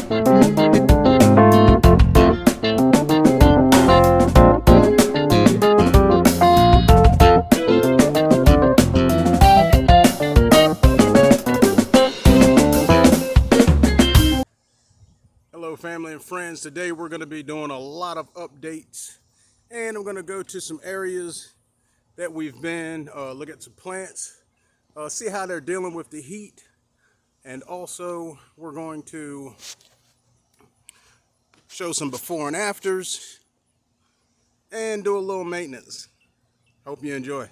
Hello, family and friends. Today we're going to be doing a lot of updates, and I'm going to go to some areas that we've been, look at some plants, see how they're dealing with the heat, and also we're going to show some before and afters and do a little maintenance. Hope you enjoy.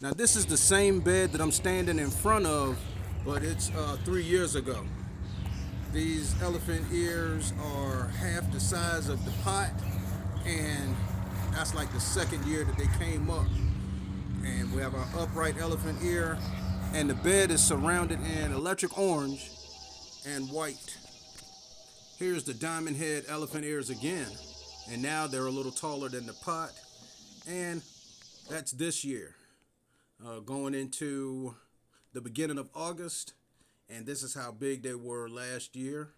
Now, this is the same bed that I'm standing in front of, but it's 3 years ago. These elephant ears are half the size of the pot, and that's like the second year that they came up. And we have our upright elephant ear, and the bed is surrounded in electric orange and white. Here's the diamond head elephant ears again, and now they're a little taller than the pot, and that's this year. Going into the beginning of August, and this is how big they were last year.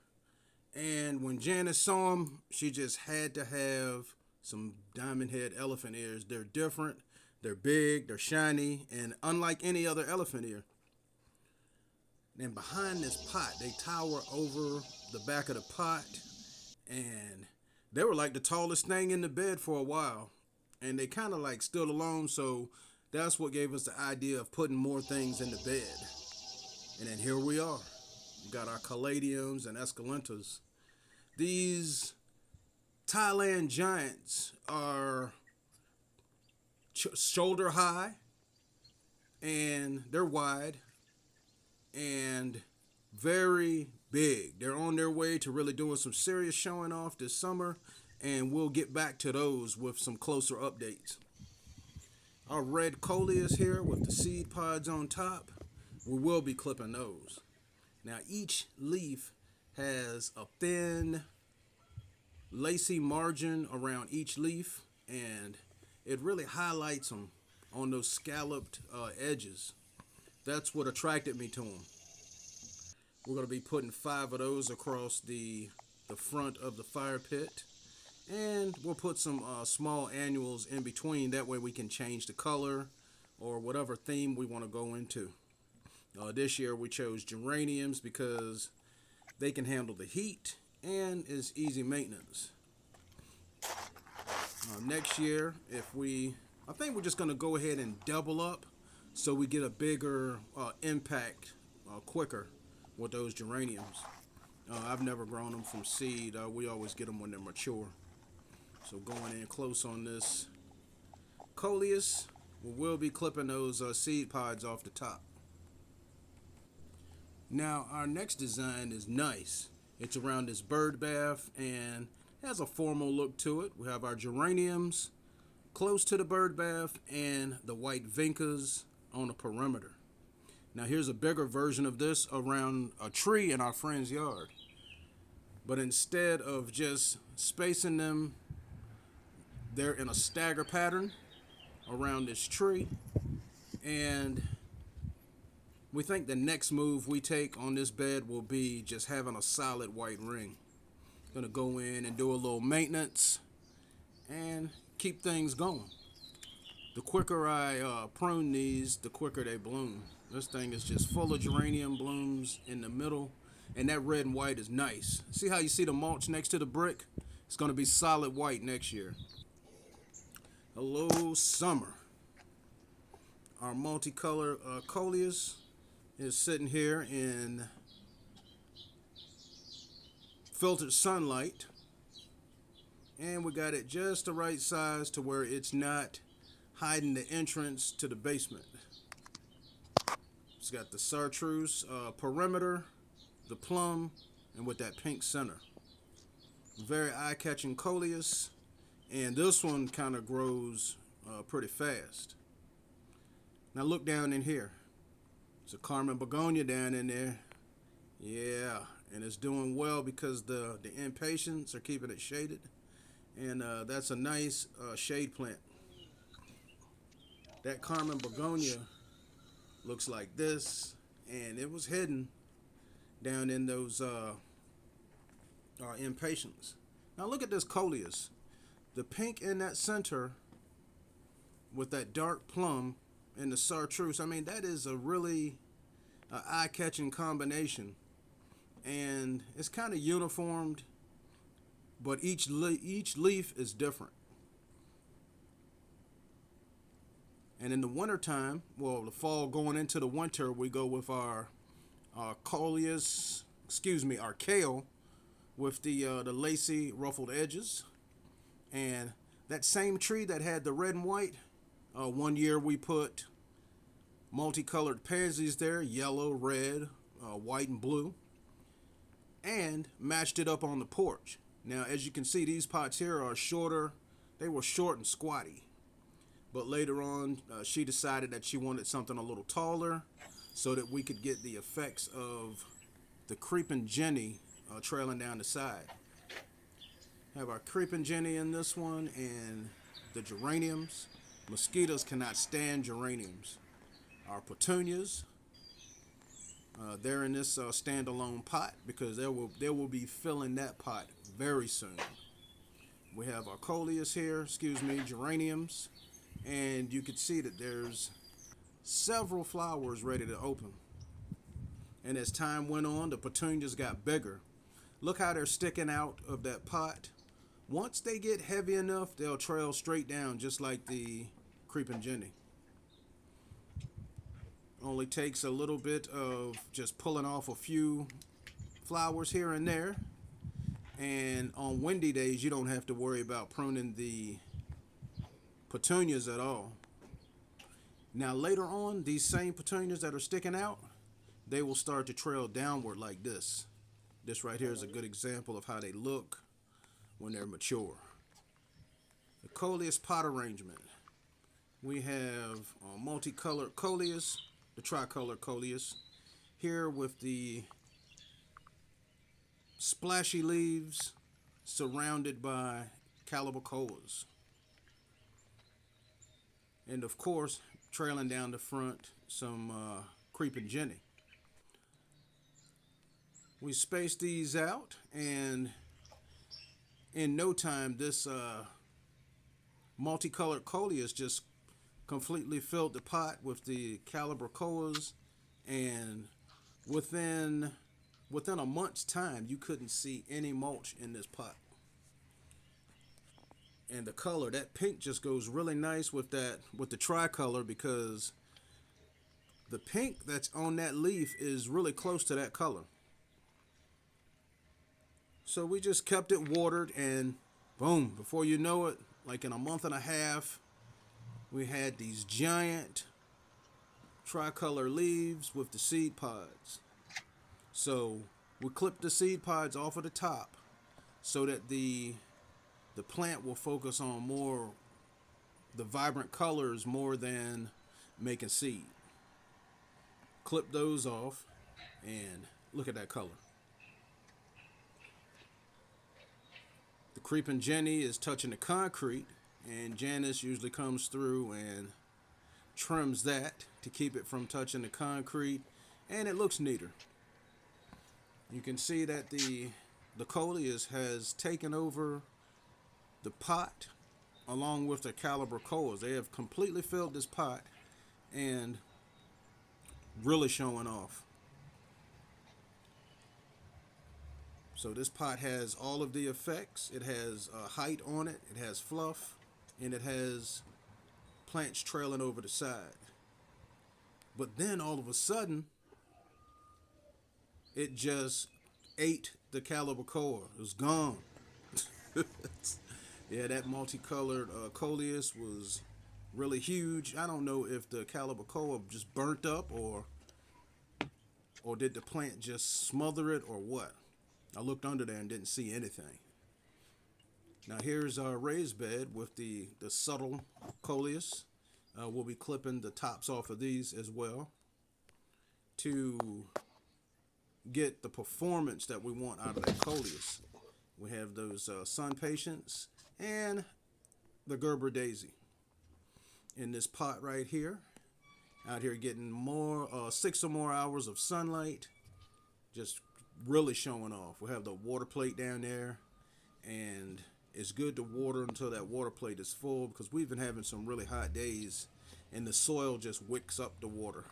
And when Janice saw them, she just had to have some diamond head elephant ears. They're different, they're big, they're shiny, and unlike any other elephant ear. Then behind this pot, they tower over the back of the pot, and they were like the tallest thing in the bed for a while. And they kind of like stood alone, so that's what gave us the idea of putting more things in the bed. And then here we are. We got our caladiums and escalentas. These Thailand giants are shoulder high, and they're wide and very big. They're on their way to really doing some serious showing off this summer, and we'll get back to those with some closer updates. Our red Coleus here with the seed pods on top, we will be clipping those. Now each leaf has a thin, lacy margin around each leaf, and it really highlights them on those scalloped edges. That's what attracted me to them. We're going to be putting 5 of those across the front of the fire pit, and we'll put some small annuals in between. That way we can change the color or whatever theme we want to go into. This year we chose geraniums because they can handle the heat and is easy maintenance. Next year, I think we're just going to go ahead and double up so we get a bigger impact quicker with those geraniums. I've never grown them from seed. We always get them when they're mature. So going in close on this Coleus, we will be clipping those seed pods off the top. Now our next design is nice. It's around this bird bath and has a formal look to it. We have our geraniums close to the bird bath and the white vincas on the perimeter. Now here's a bigger version of this around a tree in our friend's yard. But instead of just spacing them, they're in a stagger pattern around this tree, and we think the next move we take on this bed will be just having a solid white ring. Gonna go in and do a little maintenance and keep things going. The quicker I prune these, the quicker they bloom. This thing is just full of geranium blooms in the middle, and that red and white is nice. See how you see the mulch next to the brick? It's gonna be solid white next year. Hello, summer. Our multicolor Coleus is sitting here in filtered sunlight, and we got it just the right size to where it's not hiding the entrance to the basement. It's got the chartreuse perimeter, the plum, and with that pink center. Very eye-catching Coleus, and this one kind of grows pretty fast. Now look down in here. It's a Carmen begonia down in there. Yeah, and it's doing well because the impatiens are keeping it shaded, and that's a nice shade plant. That Carmen begonia looks like this, and it was hidden, down in those impatiens. Now look at this Coleus. The pink in that center with that dark plum and the chartreuse. I mean, that is a really eye-catching combination, and it's kind of uniformed, but each leaf is different. And in the wintertime, well, the fall going into the winter, we go with our Coleus, our kale with the lacy ruffled edges. And that same tree that had the red and white, one year we put multicolored pansies there, yellow, red, white, and blue, and matched it up on the porch. Now, as you can see, these pots here are shorter. They were short and squatty. But later on, she decided that she wanted something a little taller so that we could get the effects of the creeping Jenny trailing down the side. Have our creeping Jenny in this one and the geraniums. Mosquitoes cannot stand geraniums. Our petunias, they're in this standalone pot because they will be filling that pot very soon. We have our Coleus here, geraniums. And you can see that there's several flowers ready to open. And as time went on, the petunias got bigger. Look how they're sticking out of that pot. Once they get heavy enough, they'll trail straight down just like the creeping Jenny. Only takes a little bit of just pulling off a few flowers here and there. And on windy days, you don't have to worry about pruning the petunias at all. Now later on, these same petunias that are sticking out, they will start to trail downward like this. This right here is a good example of how they look when they're mature. The Coleus pot arrangement. We have multicolored Coleus, the tricolor Coleus, here with the splashy leaves surrounded by calibrachoas. And of course, trailing down the front, some creeping Jenny. We spaced these out, and in no time, this multicolored Coleus just completely filled the pot with the calibrachoas, and within a month's time, you couldn't see any mulch in this pot. And the color, that pink just goes really nice with the tricolor, because the pink that's on that leaf is really close to that color. So we just kept it watered, and boom, before you know it, like in a month and a half, we had these giant tricolor leaves with the seed pods. So we clipped the seed pods off of the top so that the plant will focus on more the vibrant colors more than making seed. Clip those off, and look at that color. The creeping Jenny is touching the concrete, and Janice usually comes through and trims that to keep it from touching the concrete, and it looks neater. You can see that the Coleus has taken over the pot along with the calibrachoas. They have completely filled this pot and really showing off. So this pot has all of the effects. It has height on it, it has fluff, and it has plants trailing over the side. But then all of a sudden, it just ate the calibrachoa. It was gone. Yeah, that multicolored Coleus was really huge. I don't know if the calibrachoa just burnt up or did the plant just smother it or what. I looked under there and didn't see anything. Now here's our raised bed with the subtle Coleus. We'll be clipping the tops off of these as well to get the performance that we want out of that Coleus. We have those sun patience and the Gerber daisy in this pot right here. Out here getting more 6 or more hours of sunlight, just really showing off. We'll have the water plate down there, and it's good to water until that water plate is full because we've been having some really hot days and the soil just wicks up the water.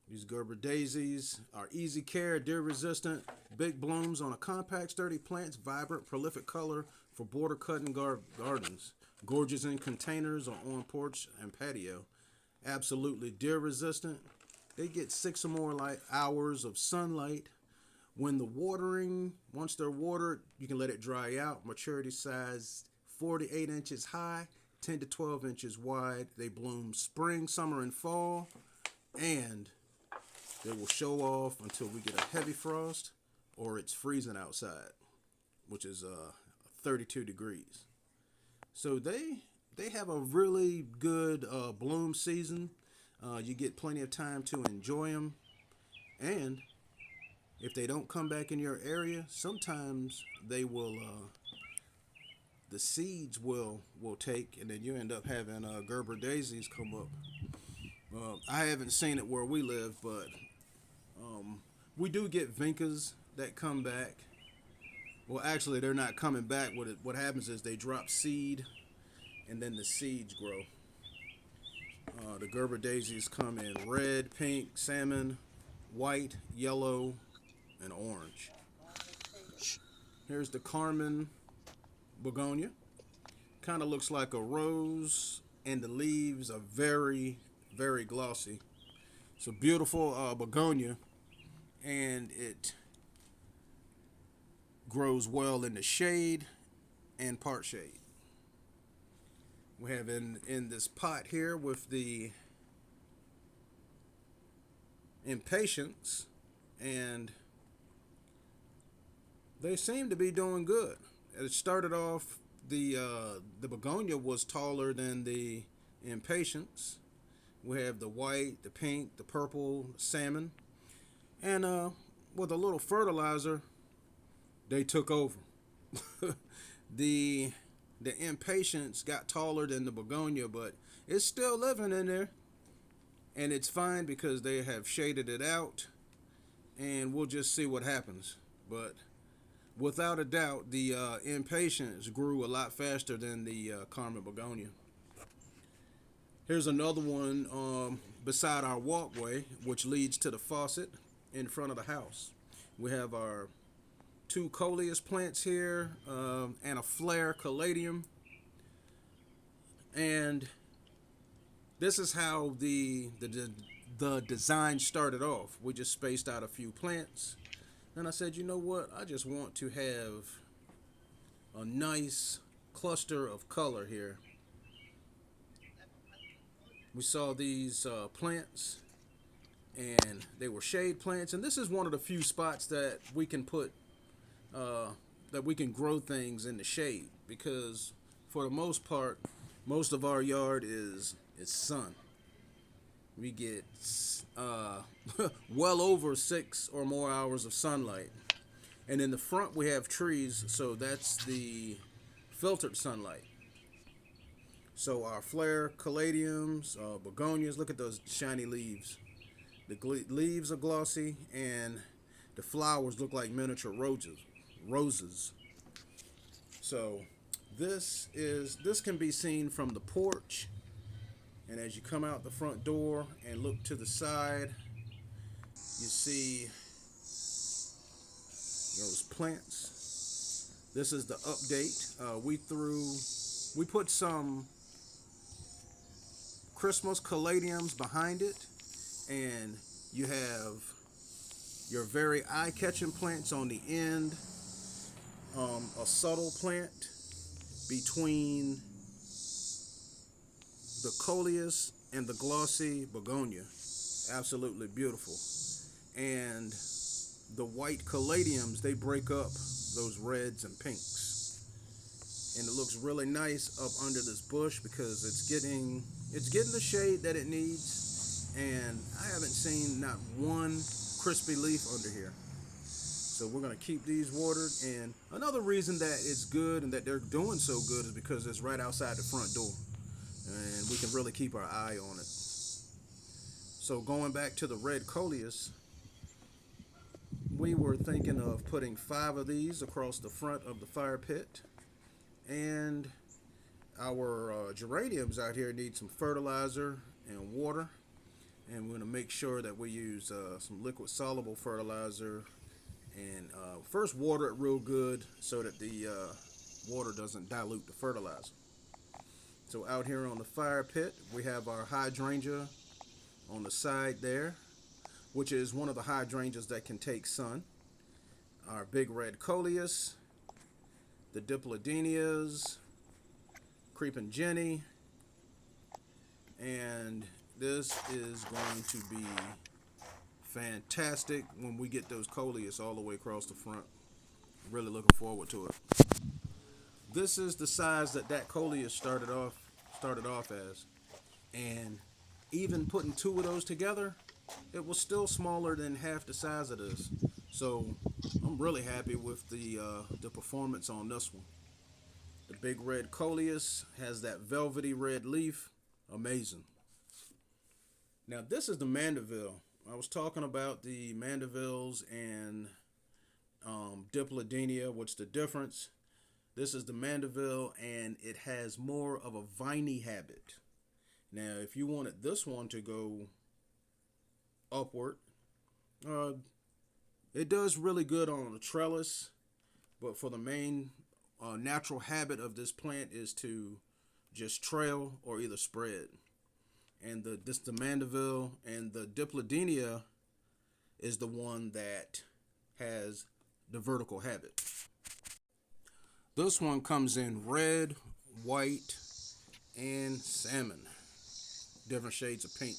These Gerber daisies are easy care, deer resistant, big blooms on a compact, sturdy plants, vibrant, prolific color for border cutting gardens. Gorgeous in containers or on porch and patio. Absolutely deer resistant. They get 6 or more hours of sunlight. When the watering, once they're watered, you can let it dry out. Maturity size 4 to 8 inches high, 10 to 12 inches wide. They bloom spring, summer, and fall. And they will show off until we get a heavy frost or it's freezing outside, which is 32 degrees. So they have a really good bloom season. You get plenty of time to enjoy them. And if they don't come back in your area, sometimes they will, the seeds will take, and then you end up having Gerber daisies come up. I haven't seen it where we live, but we do get vincas that come back. Well, actually, they're not coming back. What happens is they drop seed, and then the seeds grow. The Gerber daisies come in red, pink, salmon, white, yellow, and orange. Here's the Carmen begonia. Kind of looks like a rose, and the leaves are very, very glossy. It's a beautiful begonia, and it grows well in the shade and part shade. We have in this pot here with the impatiens, and they seem to be doing good. It started off the begonia was taller than the impatiens. We have the white, the pink, the purple, salmon, and with a little fertilizer, they took over. the impatiens got taller than the begonia, but it's still living in there, and it's fine because they have shaded it out, and we'll just see what happens. But without a doubt, the impatiens grew a lot faster than the Carmen begonia. Here's another one beside our walkway, which leads to the faucet in front of the house. We have our 2 Coleus plants here and a flare caladium. And this is how the design started off. We just spaced out a few plants. And I said, you know what? I just want to have a nice cluster of color here. We saw these plants, and they were shade plants. And this is one of the few spots that we can put, that we can grow things in the shade, because for the most part, most of our yard is sun. We get well over 6 or more hours of sunlight. And in the front we have trees, so that's the filtered sunlight. So our flare caladiums, begonias, look at those shiny leaves. The leaves are glossy, and the flowers look like miniature roses. So this can be seen from the porch, and as you come out the front door and look to the side, you see those plants. This is the update. We put some Christmas caladiums behind it, and you have your very eye-catching plants on the end, a subtle plant between the Coleus and the glossy begonia. Absolutely beautiful. And the white caladiums, they break up those reds and pinks. And it looks really nice up under this bush because it's getting the shade that it needs. And I haven't seen not one crispy leaf under here. So we're going to keep these watered. And another reason that it's good and that they're doing so good is because it's right outside the front door. And we can really keep our eye on it. So going back to the red Coleus, we were thinking of putting 5 of these across the front of the fire pit. And our geraniums out here need some fertilizer and water. And we're going to make sure that we use some liquid soluble fertilizer and first water it real good so that the water doesn't dilute the fertilizer. So out here on the fire pit, we have our hydrangea on the side there, which is one of the hydrangeas that can take sun. Our big red Coleus, the dipladenias, creeping Jenny, and this is going to be fantastic when we get those Coleus all the way across the front. Really looking forward to it. This is the size that Coleus started off as, and even putting 2 of those together, it was still smaller than half the size of this. So I'm really happy with the performance on this one. The big red Coleus has that velvety red leaf. Amazing. Now this is the Mandeville. I was talking about the Mandevilles and Dipladenia. What's the difference? This is the Mandeville, and it has more of a viney habit. Now, if you wanted this one to go upward, it does really good on a trellis, but for the main natural habit of this plant is to just trail or either spread. And the Mandeville and the Dipladenia is the one that has the vertical habit. This one comes in red, white, and salmon. Different shades of pink.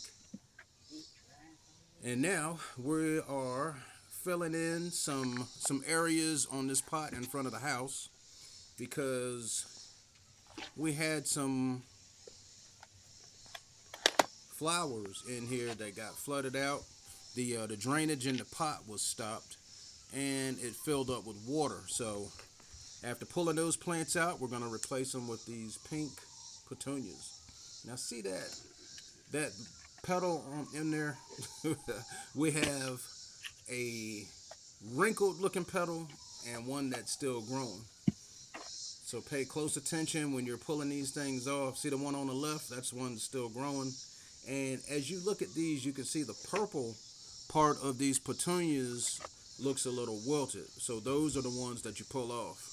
And now we are filling in some areas on this pot in front of the house because we had some flowers in here that got flooded out. The drainage in the pot was stopped and it filled up with water. So after pulling those plants out, we're going to replace them with these pink petunias. Now see that petal in there? We have a wrinkled looking petal and one that's still growing. So pay close attention when you're pulling these things off. See the one on the left? That's the one that's still growing. And as you look at these, you can see the purple part of these petunias looks a little wilted. So those are the ones that you pull off.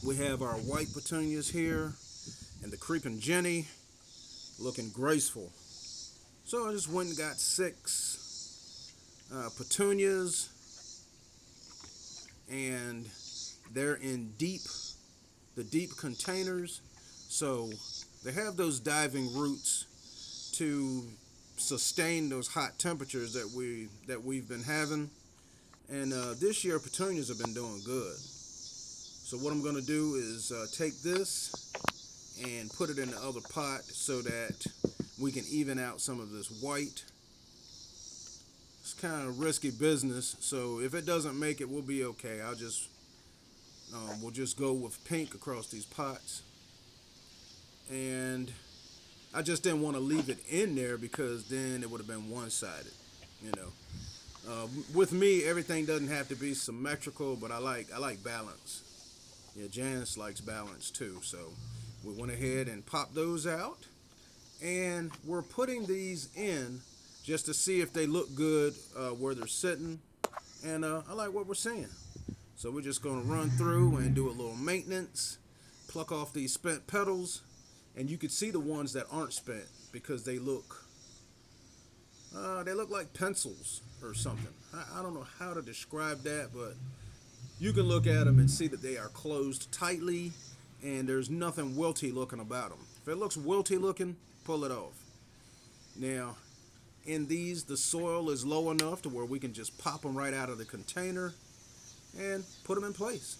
We have our white petunias here and the creeping Jenny looking graceful. So I just went and got 6 petunias, and they're in the deep containers. So they have those diving roots to sustain those hot temperatures that we've been having. And this year petunias have been doing good. So what I'm going to do is take this and put it in the other pot so that we can even out some of this white. It's kind of risky business, so if it doesn't make it, we'll be okay. We'll just go with pink across these pots. And I just didn't want to leave it in there because then it would have been one-sided, you know. With me, everything doesn't have to be symmetrical, but I like balance. Yeah, Janice likes balance too, so we went ahead and popped those out, and we're putting these in just to see if they look good where they're sitting, and I like what we're seeing. So we're just going to run through and do a little maintenance, pluck off these spent petals, and you can see the ones that aren't spent because they look like pencils or something. I don't know how to describe that, but you can look at them and see that they are closed tightly and there's nothing wilty looking about them. If it looks wilty looking, pull it off. Now, in these, the soil is low enough to where we can just pop them right out of the container and put them in place.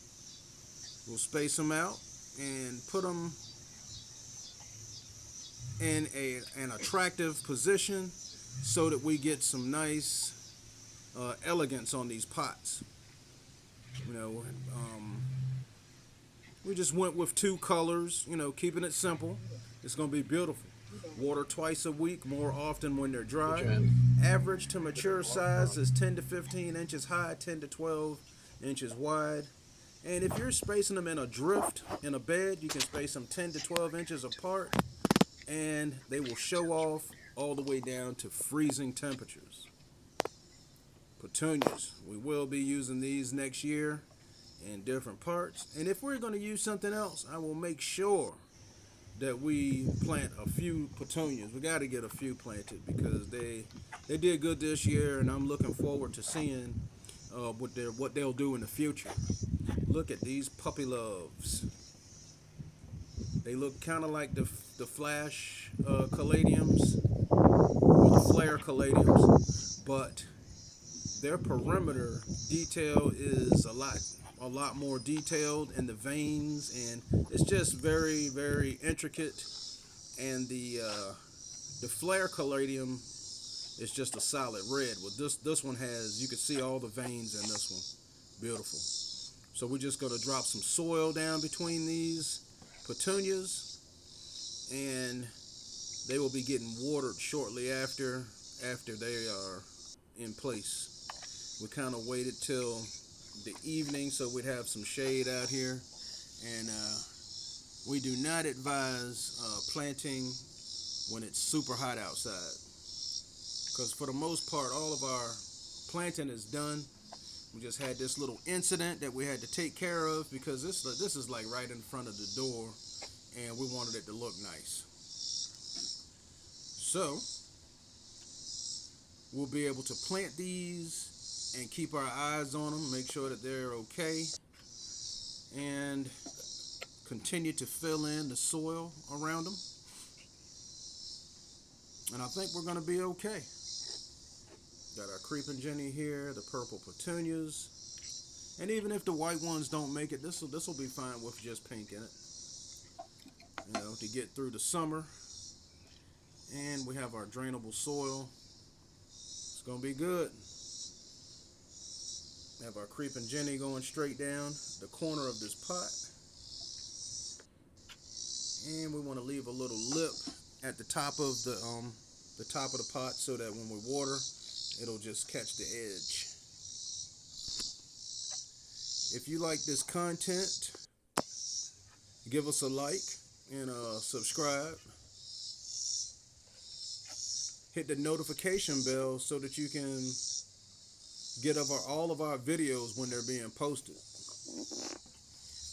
We'll space them out and put them in an attractive position so that we get some nice elegance on these pots. You know, we just went with 2 colors, you know, keeping it simple. It's going to be beautiful. Water twice a week, more often when they're Which dry. end? Average to mature size is 10 to 15 inches high, 10 to 12 inches wide. And if you're spacing them in a drift in a bed, you can space them 10 to 12 inches apart, and they will show off all the way down to freezing temperatures. Petunias. We will be using these next year in different parts. And if we're going to use something else, I will make sure that we plant a few petunias. We got to get a few planted because they did good this year, and I'm looking forward to seeing what they'll do in the future. Look at these puppy loves. They look kind of like the flash caladiums or the flare caladiums, but their perimeter detail is a lot more detailed in the veins, and it's just very intricate. And the flare caladium is just a solid red. Well, this one has, you can see all the veins in this one. Beautiful. So we're just going to drop some soil down between these petunias, and they will be getting watered shortly after they are in place. We kind of waited till the evening so we'd have some shade out here, and we do not advise planting when it's super hot outside, because for the most part all of our planting is done. We just had this little incident that we had to take care of because this is like right in front of the door, and we wanted it to look nice. So we'll be able to plant these and keep our eyes on them, make sure that they're okay, and continue to fill in the soil around them. And I think we're going to be okay. Got our creeping Jenny here, the purple petunias, and even if the white ones don't make it, this will be fine with just pink in it, to get through the summer. And we have our drainable soil. It's gonna be good. We have our creeping Jenny going straight down the corner of this pot, and we want to leave a little lip at the top of the pot so that when we water, it'll just catch the edge. If you like this content, give us a like and subscribe. Hit the notification bell so that you can get all of our videos when they're being posted.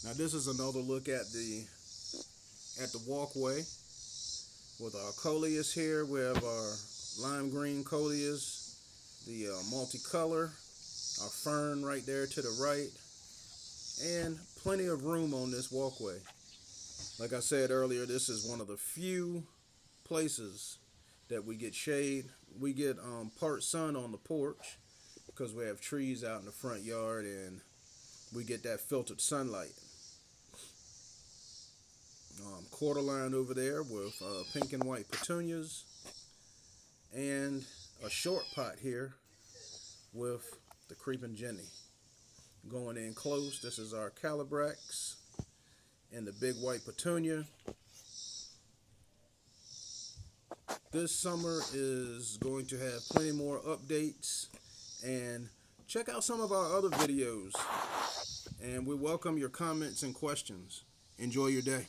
Now this is another look at the walkway with our Coleus here. We have our lime green Coleus, the multicolor, our fern right there to the right, and plenty of room on this walkway. Like I said earlier, this is one of the few places that we get shade. We get part sun on the porch because we have trees out in the front yard, and we get that filtered sunlight. Quarter line over there with pink and white petunias, and a short pot here with the creeping Jenny. Going in close, this is our Calabrax and the big white petunia. This summer is going to have plenty more updates, and check out some of our other videos, and we welcome your comments and questions. Enjoy your day.